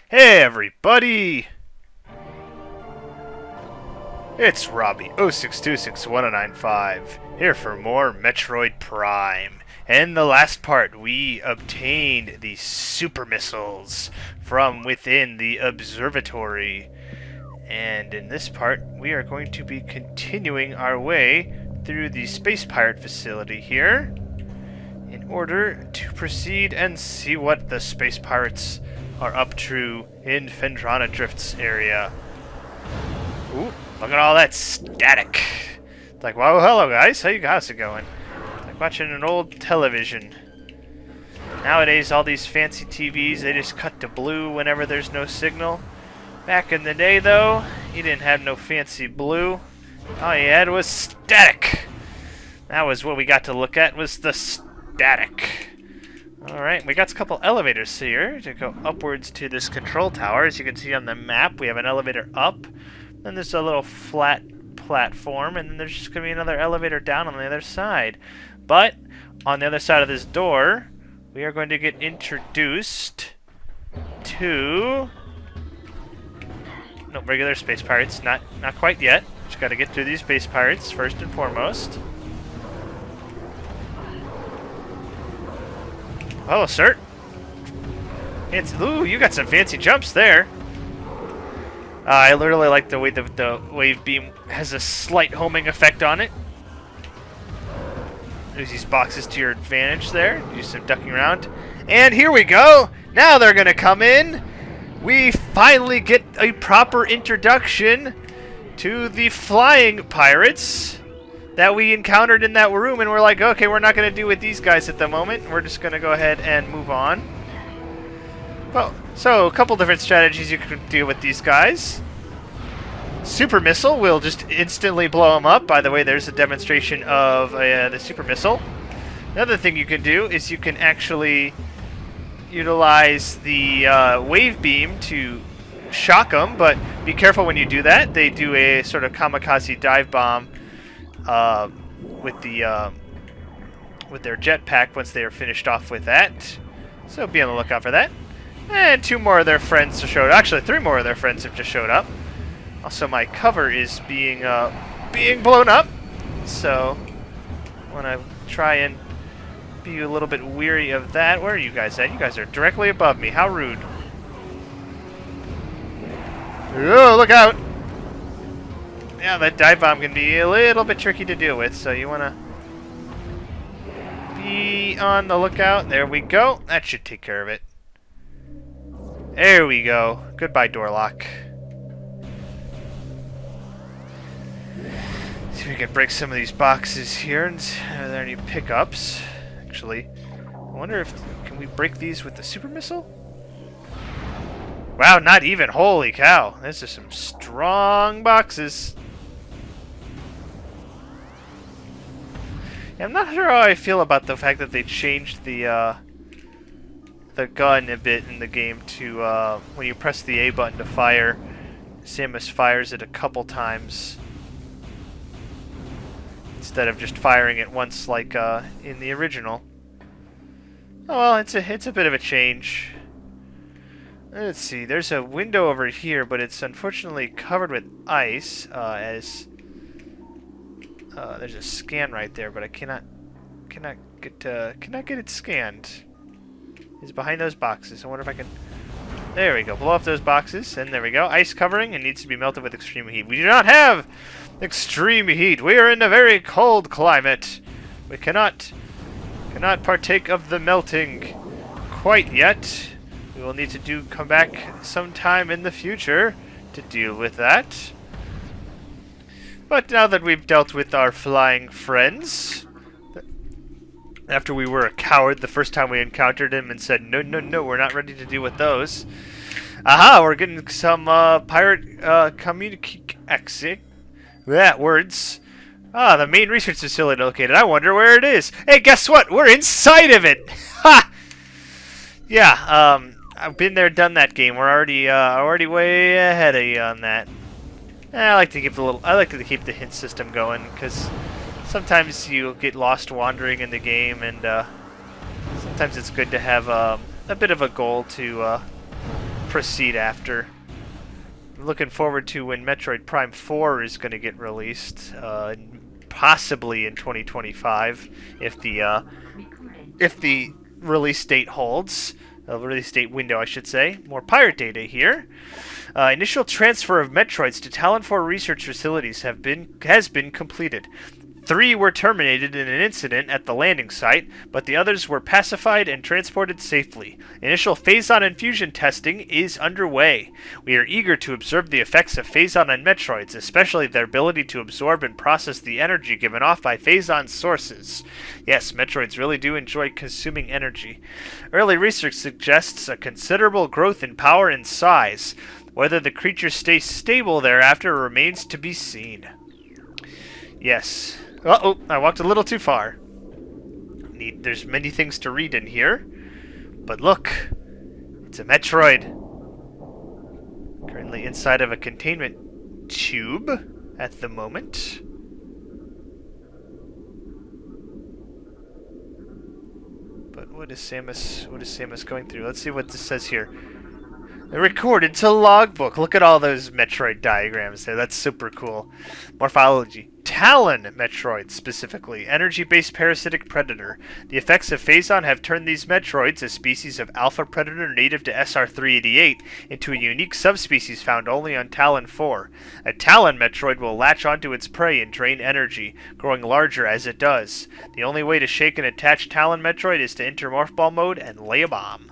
Hey everybody! It's Robbie 06261095 here for more Metroid Prime. In the last part, we obtained the super missiles from within the observatory. And in this part, we are going to be continuing our way through the space pirate facility here in order to proceed and see what the space pirates are up to in Fendrana Drift's area. Ooh, look at all that static. It's like, wow, hello guys, how's it going? It's like watching an old television. Nowadays, all these fancy TVs, they just cut to blue whenever there's no signal. Back in the day, though, you didn't have no fancy blue. All you had was static. That was what we got to look at, was the static. Alright, we got a couple elevators here to go upwards to this control tower. As you can see on the map, we have an elevator up, then there's a little flat platform, and then there's just going to be another elevator down on the other side. But, on the other side of this door, we are going to get introduced to... no, regular space pirates. Not quite yet. Just got to get through these space pirates, first and foremost. Oh, sir. Ooh, you got some fancy jumps there. I literally like the way the wave beam has a slight homing effect on it. Use these boxes to your advantage there. Do some ducking around. And here we go. Now they're going to come in. We finally get a proper introduction to the flying pirates that we encountered in that room, and we're like, okay, we're not going to deal with these guys at the moment. We're just going to go ahead and move on. Well, so a couple different strategies you can deal with these guys. Super missile will just instantly blow them up. By the way, there's a demonstration of the super missile. Another thing you can do is you can actually utilize the wave beam to shock them, but be careful when you do that. They do a sort of kamikaze dive bomb with their jetpack once they are finished off with that. So be on the lookout for that. And two more of their friends have showed up. Actually, three more of their friends have just showed up. Also, my cover is being blown up, so I want to try and be a little bit weary of that. Where are you guys at? You guys are directly above me. How rude. Oh, look out! Yeah, that dive bomb can be a little bit tricky to deal with, so you want to be on the lookout. There we go. That should take care of it. There we go. Goodbye, door lock. See if we can break some of these boxes here. And are there any pickups? Actually, I wonder if can we break these with the super missile? Wow, not even. Holy cow. This is some strong boxes. Yeah, I'm not sure how I feel about the fact that they changed the gun a bit in the game to when you press the A button to fire, Samus fires it a couple times instead of just firing it once like in the original. Oh well, it's a bit of a change. Let's see, there's a window over here, but it's unfortunately covered with ice, as there's a scan right there, but I cannot get it scanned. It's behind those boxes. I wonder if I can... There we go. Blow up those boxes, and there we go. Ice covering, and needs to be melted with extreme heat. We do not have extreme heat. We are in a very cold climate. We cannot partake of the melting quite yet. We will need to come back sometime in the future to deal with that. But now that we've dealt with our flying friends, after we were a coward the first time we encountered him and said, no, we're not ready to deal with those. Aha, we're getting some pirate words. Ah, the main research facility located. I wonder where it is. Hey, guess what? We're inside of it! Ha! Yeah, I've been there, done that game. We're already way ahead of you on that. I like to keep the hint system going, because sometimes you get lost wandering in the game, and sometimes it's good to have a bit of a goal to proceed after. I'm looking forward to when Metroid Prime 4 is going to get released, possibly in 2025, if the release date holds. Release date window, I should say. More pirate data here. Initial transfer of Metroids to Talon 4 research facilities has been completed. 3 were terminated in an incident at the landing site, but the others were pacified and transported safely. Initial Phazon infusion testing is underway. We are eager to observe the effects of Phazon on Metroids, especially their ability to absorb and process the energy given off by Phazon sources. Yes, Metroids really do enjoy consuming energy. Early research suggests a considerable growth in power and size. Whether the creatures stay stable thereafter remains to be seen. Yes. Uh-oh, I walked a little too far. There's many things to read in here. But look, it's a Metroid. Currently inside of a containment tube at the moment. But what is Samus going through? Let's see what this says here. Recorded to logbook. Look at all those Metroid diagrams there. That's super cool. Morphology. Talon Metroid, specifically. Energy-based parasitic predator. The effects of Phazon have turned these Metroids, a species of alpha predator native to SR388, into a unique subspecies found only on Talon 4. A Talon Metroid will latch onto its prey and drain energy, growing larger as it does. The only way to shake an attached Talon Metroid is to enter Morph Ball mode and lay a bomb.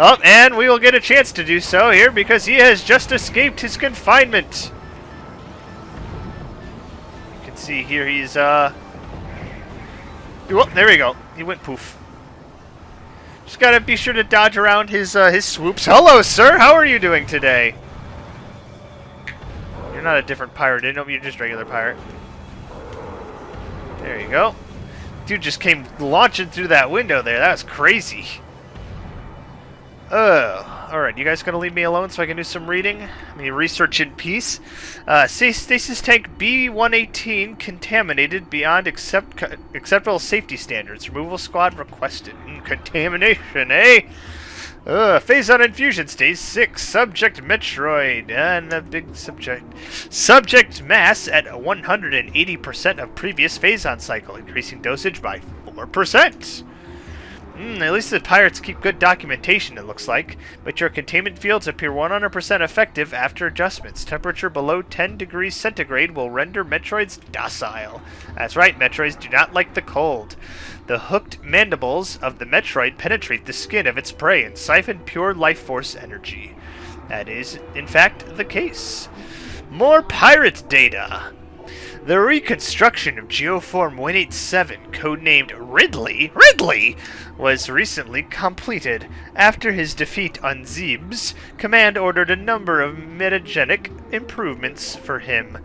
Oh, and we will get a chance to do so here because he has just escaped his confinement. You can see here he's, oh, there we go. He went poof. Just gotta be sure to dodge around his swoops. Hello, sir. How are you doing today? You're not a different pirate. You're just a regular pirate. There you go. Dude just came launching through that window there. That was crazy. Alright, you guys gonna leave me alone so I can do some reading? Let me research in peace. Stasis tank B-118 contaminated beyond acceptable safety standards. Removal squad requested. Contamination, eh? Phazon infusion stage 6. Subject Metroid. And the big subject. Subject mass at 180% of previous Phazon cycle, increasing dosage by 4%. At least the pirates keep good documentation, it looks like. But your containment fields appear 100% effective after adjustments. Temperature below 10 degrees centigrade will render Metroids docile. That's right, Metroids do not like the cold. The hooked mandibles of the Metroid penetrate the skin of its prey and siphon pure life force energy. That is, in fact, the case. More pirate data. The reconstruction of Geoform 187, codenamed Ridley, was recently completed. After his defeat on Zebes, Command ordered a number of metagenic improvements for him.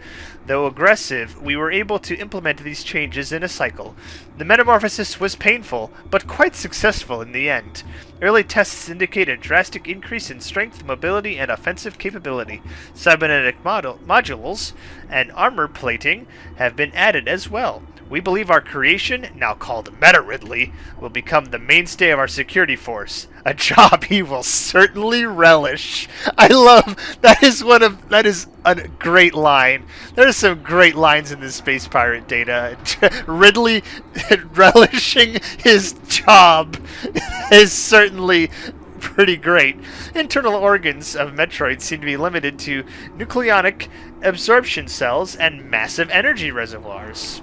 Though aggressive, we were able to implement these changes in a cycle. The metamorphosis was painful, but quite successful in the end. Early tests indicate a drastic increase in strength, mobility, and offensive capability. Cybernetic modules and armor plating have been added as well. We believe our creation, now called Meta Ridley, will become the mainstay of our security force. A job he will certainly relish. I love that is a great line. There's some great lines in this Space Pirate data. Ridley relishing his job is certainly pretty great. Internal organs of Metroid seem to be limited to nucleonic absorption cells and massive energy reservoirs.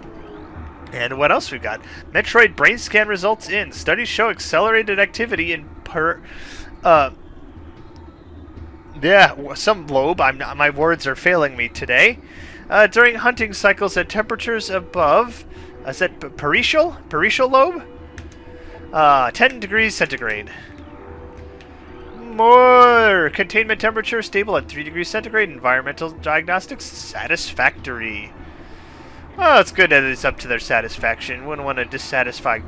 And what else we got? Metroid brain scan results in. Studies show accelerated activity in some lobe. My words are failing me today. During hunting cycles at temperatures above, is that peritial lobe? 10 degrees centigrade. More containment temperature stable at 3 degrees centigrade. Environmental diagnostics satisfactory. Well, it's good that it's up to their satisfaction. Wouldn't want to dissatisfy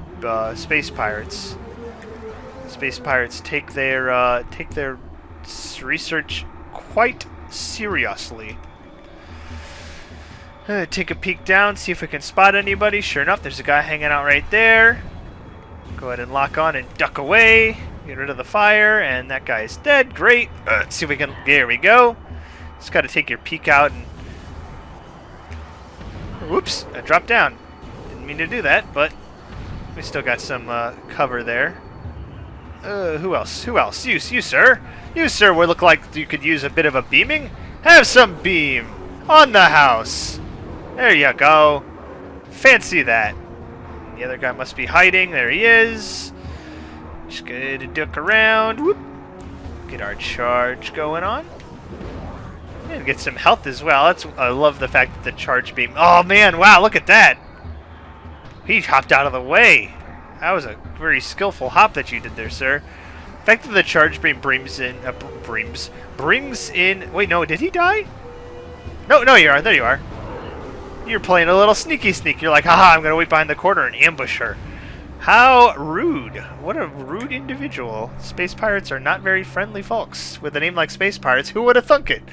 space pirates. Space pirates take their research quite seriously. Take a peek down, see if we can spot anybody. Sure enough, there's a guy hanging out right there. Go ahead and lock on and duck away. Get rid of the fire, and that guy's dead. Great. Let's see if we can... There we go. Just got to take your peek out and... Whoops, I dropped down. Didn't mean to do that, but we still got some cover there. Who else? Who else? You, sir. You, sir, would look like you could use a bit of a beaming. Have some beam on the house. There you go. Fancy that. The other guy must be hiding. There he is. Just gonna duck around. Whoop. Get our charge going on. And get some health as well. I love the fact that the charge beam... Oh, man, wow, look at that. He hopped out of the way. That was a very skillful hop that you did there, sir. The fact that the charge beam brings in... Wait, no, did he die? No, you are. There you are. You're playing a little sneaky sneak. You're like, haha, I'm going to wait behind the corner and ambush her. How rude. What a rude individual. Space pirates are not very friendly folks. With a name like Space Pirates, who would have thunk it?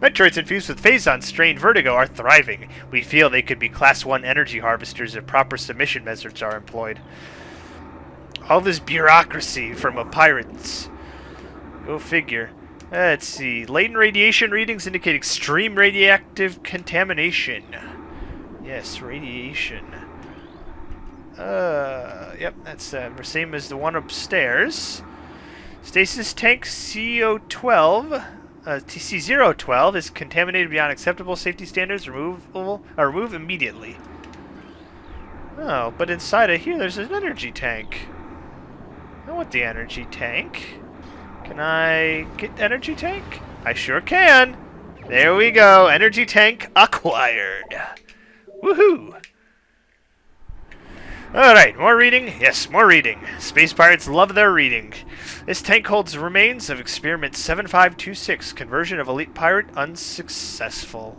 Metroids infused with Phazon strain vertigo are thriving. We feel they could be Class 1 energy harvesters if proper submission methods are employed. All this bureaucracy from a pirates. Go figure. Let's see. Latent radiation readings indicate extreme radioactive contamination. Yes, radiation. Yep, that's the same as the one upstairs. Stasis tank CO12, TC012 is contaminated beyond acceptable safety standards. Remove immediately. Oh, but inside of here, there's an energy tank. I want the energy tank. Can I get energy tank? I sure can. There we go. Energy tank acquired. Woohoo! Alright, more reading? Yes, more reading. Space pirates love their reading. This tank holds remains of experiment 7526. Conversion of elite pirate unsuccessful.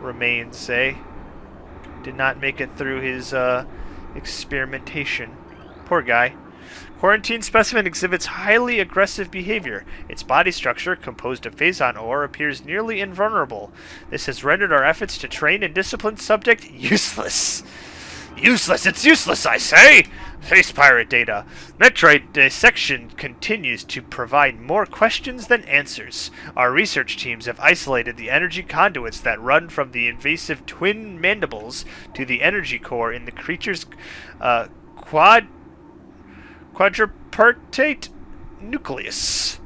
Remains, eh? Did not make it through his experimentation. Poor guy. Quarantine specimen exhibits highly aggressive behavior. Its body structure, composed of Phazon ore, appears nearly invulnerable. This has rendered our efforts to train and discipline subject useless. Useless! It's useless, I say! Space pirate data. Metroid dissection continues to provide more questions than answers. Our research teams have isolated the energy conduits that run from the invasive twin mandibles to the energy core in the creature's quadripartite nucleus.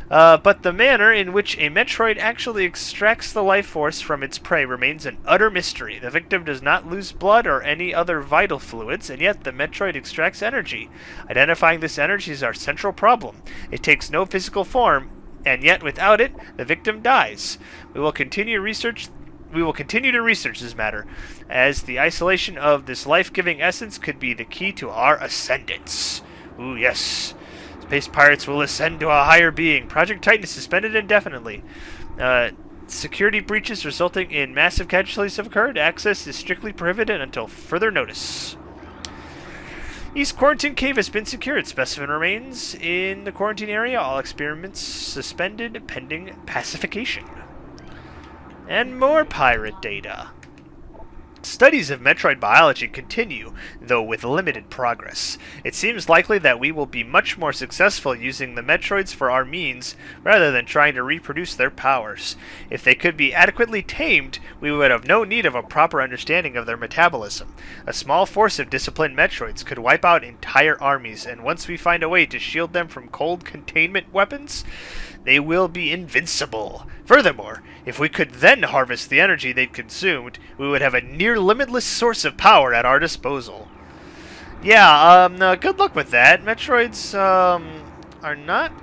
But the manner in which a Metroid actually extracts the life force from its prey remains an utter mystery. The victim does not lose blood or any other vital fluids, and yet the Metroid extracts energy. Identifying this energy is our central problem. It takes no physical form, and yet without it, the victim dies. We will continue to research this matter, as the isolation of this life-giving essence could be the key to our ascendance. Ooh, yes. Space pirates will ascend to a higher being. Project Titan is suspended indefinitely. Security breaches resulting in massive casualties have occurred. Access is strictly prohibited until further notice. East Quarantine Cave has been secured. Specimen remains in the quarantine area. All experiments suspended pending pacification. And more pirate data. Studies of Metroid biology continue, though with limited progress. It seems likely that we will be much more successful using the Metroids for our means, rather than trying to reproduce their powers. If they could be adequately tamed, we would have no need of a proper understanding of their metabolism. A small force of disciplined Metroids could wipe out entire armies, and once we find a way to shield them from cold containment weapons, they will be invincible. Furthermore, if we could then harvest the energy they'd consumed, we would have a near limitless source of power at our disposal. Yeah, good luck with that. Metroids are not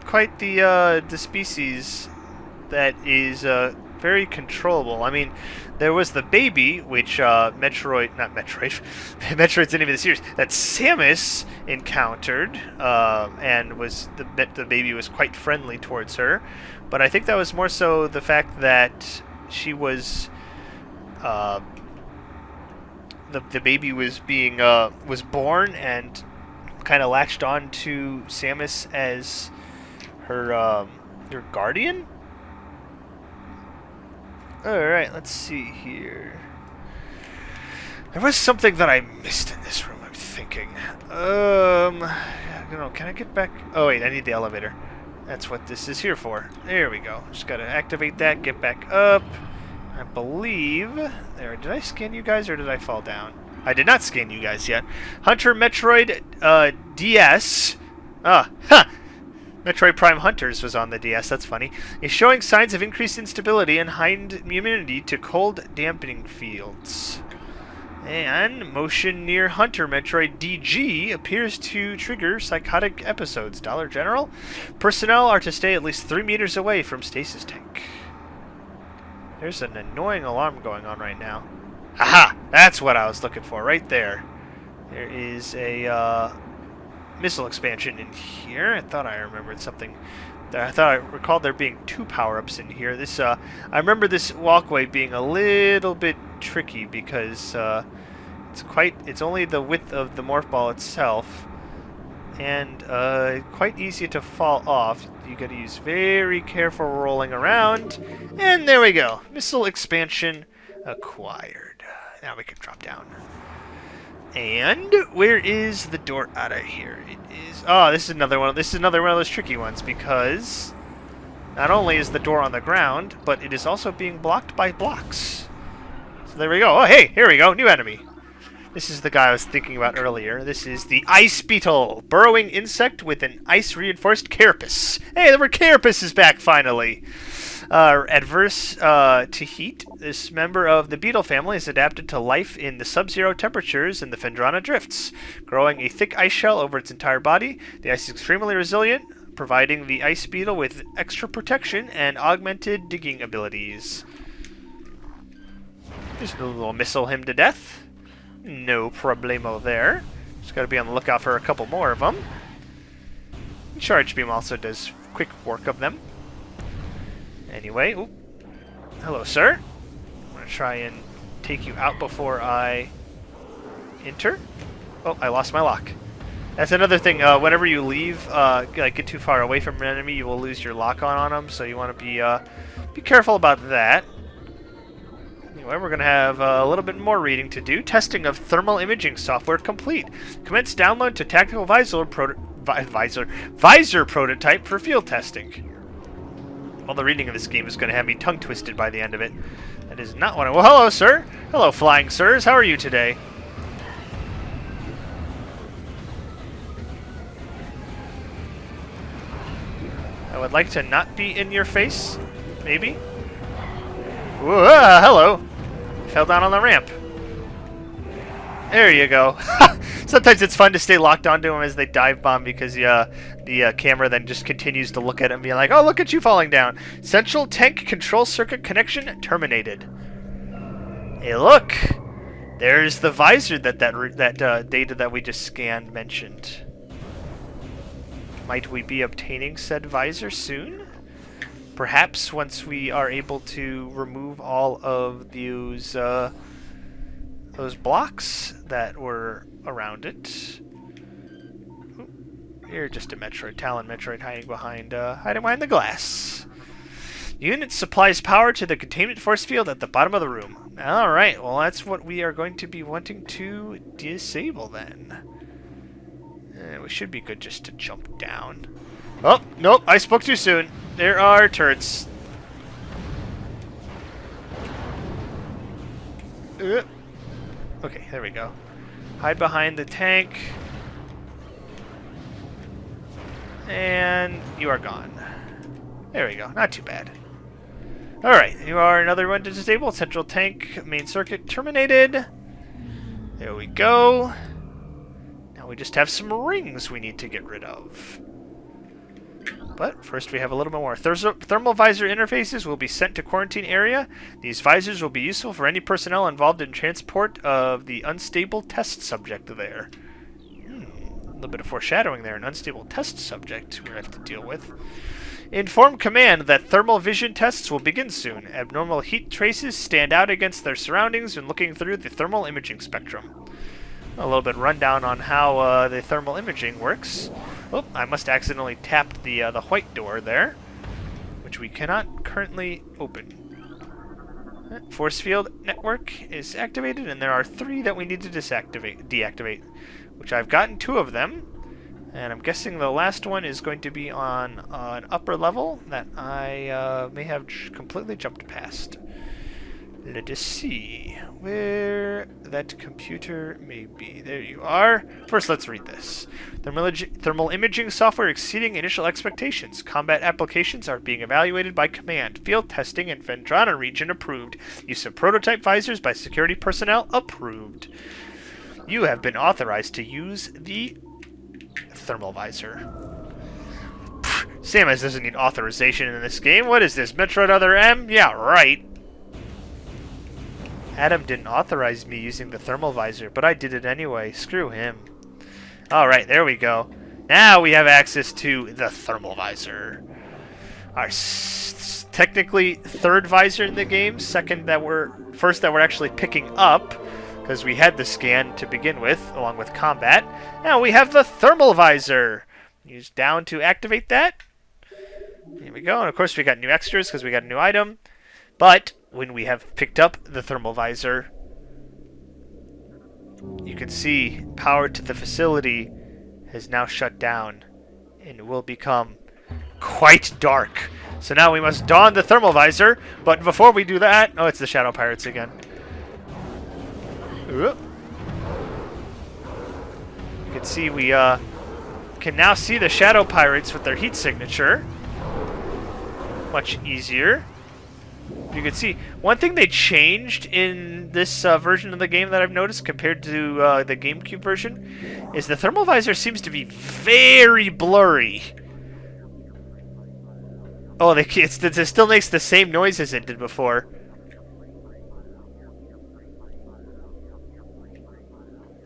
quite the species that is very controllable. I mean, there was the baby, which Metroid's the name of the series, that Samus encountered, and was the baby was quite friendly towards her. But I think that was more so the fact that she was the baby was being was born and kind of latched on to Samus as her guardian. Alright, let's see here. There was something that I missed in this room, I'm thinking? Can I get back? Oh wait, I need the elevator. That's what this is here for. There we go. Just gotta activate that, get back up. I believe... There, did I scan you guys or did I fall down? I did not scan you guys yet. Hunter Metroid DS. Metroid Prime Hunters was on the DS, that's funny. Is showing signs of increased instability and heightened immunity to cold dampening fields. And motion near Hunter Metroid DG appears to trigger psychotic episodes. Dollar General. Personnel are to stay at least 3 meters away from stasis tank. There's an annoying alarm going on right now. Aha! That's what I was looking for, right there. There is a missile expansion in here. I thought I remembered something. I thought I recalled there being 2 power-ups in here. This I remember this walkway being a little bit tricky because it's only the width of the morph ball itself, and quite easy to fall off. You got to use very careful rolling around, and there we go. Missile expansion acquired. Now we can drop down. And where is the door out of here? It is. Oh, this is another one. This is another one of those tricky ones because not only is the door on the ground, but it is also being blocked by blocks. So there we go. Oh, hey, here we go. New enemy. This is the guy I was thinking about earlier. This is the ice beetle, burrowing insect with an ice-reinforced carapace. Hey, the word carapace is back finally. Adverse to heat, this member of the beetle family is adapted to life in the sub-zero temperatures in the Phendrana drifts, growing a thick ice shell over its entire body. The ice is extremely resilient, providing the ice beetle with extra protection and augmented digging abilities. Just a little missile him to death. No problemo there. Just gotta be on the lookout for a couple more of them. Charge beam also does quick work of them. Anyway, ooh. Hello, sir. I'm going to try and take you out before I enter. Oh, I lost my lock. That's another thing. Whenever you leave, get too far away from an enemy, you will lose your lock on them. So you want to be careful about that. Anyway, we're going to have a little bit more reading to do. Testing of thermal imaging software complete. Commence download to tactical visor prototype for field testing. Well, the reading of this game is going to have me tongue-twisted by the end of it. That is not what I... Well, hello, sir. Hello, flying sirs. How are you today? I would like to not be in your face, maybe. Ooh, hello. Fell down on the ramp. There you go. Sometimes it's fun to stay locked onto them as they dive bomb because the camera then just continues to look at them and be like, oh, look at you falling down. Central tank control circuit connection terminated. Hey, look. There's the visor that data that we just scanned mentioned. Might we be obtaining said visor soon? Perhaps once we are able to remove all of those blocks that were around it. Ooh, you're just a Metroid, Talon Metroid hiding behind the glass. Unit supplies power to the containment force field at the bottom of the room. Alright, well that's what we are going to be wanting to disable then. We should be good just to jump down. Oh, nope, I spoke too soon. There are turrets. Okay, there we go. Hide behind the tank. And you are gone. There we go. Not too bad. Alright, you are another one to disable. Central tank main circuit terminated. There we go. Now we just have some rings we need to get rid of. But first we have a little bit more. Thermal visor interfaces will be sent to quarantine area. These visors will be useful for any personnel involved in transport of the unstable test subject there. A little bit of foreshadowing there. An unstable test subject we're going to have to deal with. Inform command that thermal vision tests will begin soon. Abnormal heat traces stand out against their surroundings when looking through the thermal imaging spectrum. A little bit rundown on how the thermal imaging works. Oh, I must accidentally tap the white door there, which we cannot currently open. Force field network is activated, and there are 3 that we need to deactivate. which I've gotten 2 of them. And I'm guessing the last one is going to be on an upper level that I may have completely jumped past. Let us see where that computer may be. There you are. First, let's read this. Thermal imaging software exceeding initial expectations. Combat applications are being evaluated by command. Field testing in Vendrana region approved. Use of prototype visors by security personnel approved. You have been authorized to use the thermal visor. Samus doesn't need authorization in this game. What is this, Metroid Other M? Yeah, right. Adam didn't authorize me using the thermal visor, but I did it anyway. Screw him. Alright, there we go. Now we have access to the thermal visor. Our technically 3rd visor in the game, first that we're actually picking up, because we had the scan to begin with, along with combat. Now we have the thermal visor. Use down to activate that. Here we go. And of course we got new extras because we got a new item. But when we have picked up the thermal visor, you can see power to the facility has now shut down and will become quite dark. So now we must don the thermal visor, but before we do that... Oh, it's the Shadow Pirates again. You can see we can now see the Shadow Pirates with their heat signature. Much easier. You can see one thing they changed in this version of the game that I've noticed compared to the GameCube version is the thermal visor seems to be very blurry. Oh, it still makes the same noise as it did before.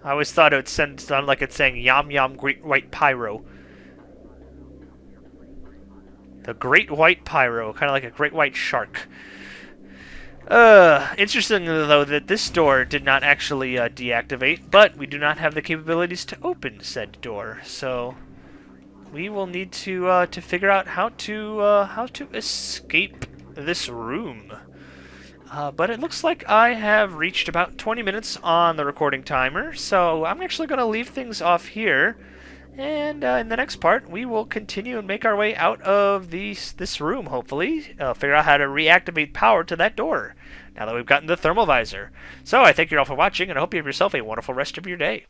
I always thought it would sound like it's saying Yum Yum Great White Pyro. The Great White Pyro, kind of like a great white shark. Interesting though that this door did not actually deactivate, but we do not have the capabilities to open said door, so we will need to figure out how to escape this room. But it looks like I have reached about 20 minutes on the recording timer, so I'm actually going to leave things off here. And in the next part, we will continue and make our way out of this room, hopefully. Figure out how to reactivate power to that door, now that we've gotten the thermal visor. So I thank you all for watching, and I hope you have yourself a wonderful rest of your day.